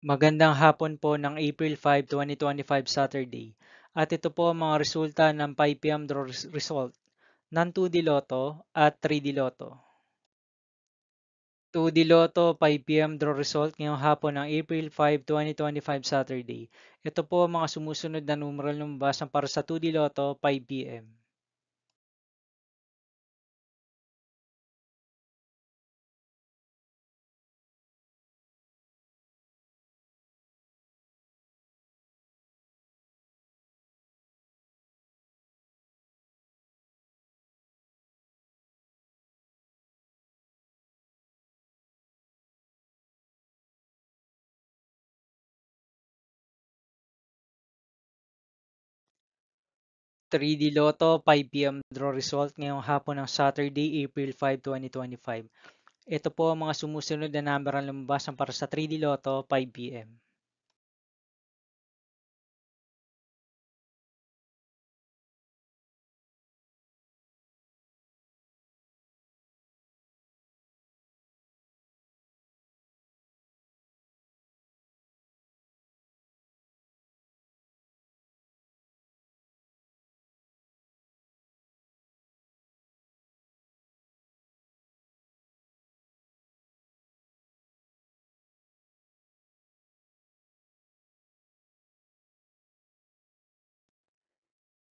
Magandang hapon po ng April 5, 2025 Saturday. At ito po ang mga resulta ng 5 PM draw result ng 2D Lotto at 3D Lotto. 2D Lotto 5 PM draw result ngayong hapon ng April 5, 2025 Saturday. Ito po ang mga sumusunod na numeral ng lumabas para sa 2D Lotto 5 PM. 3D Lotto 5 PM draw result ngayong hapon ng Saturday, April 5, 2025. Ito po ang mga sumusunod na number ang lumabas para sa 3D Lotto 5 PM.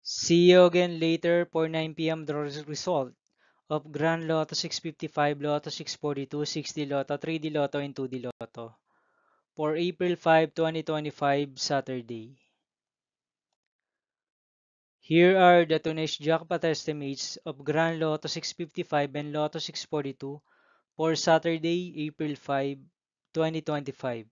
See you again later for 9 PM draw result of Grand Lotto 655, Lotto 642, 6D Lotto, 3D Lotto, and 2D Lotto for April 5, 2025, Saturday. Here are the today's jackpot estimates of Grand Lotto 655 and Lotto 642 for Saturday, April 5, 2025.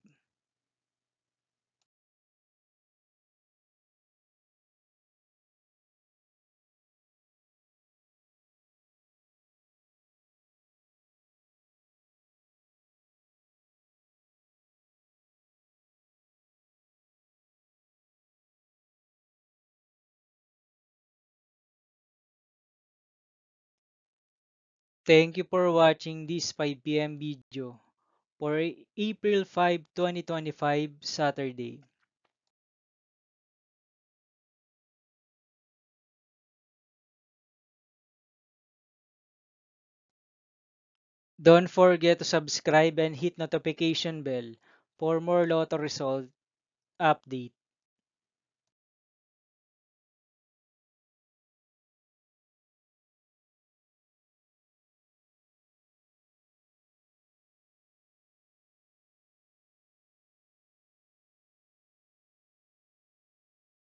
Thank you for watching this 5 PM video for April 5, 2025, Saturday. Don't forget to subscribe and hit notification bell for more Lotto result update.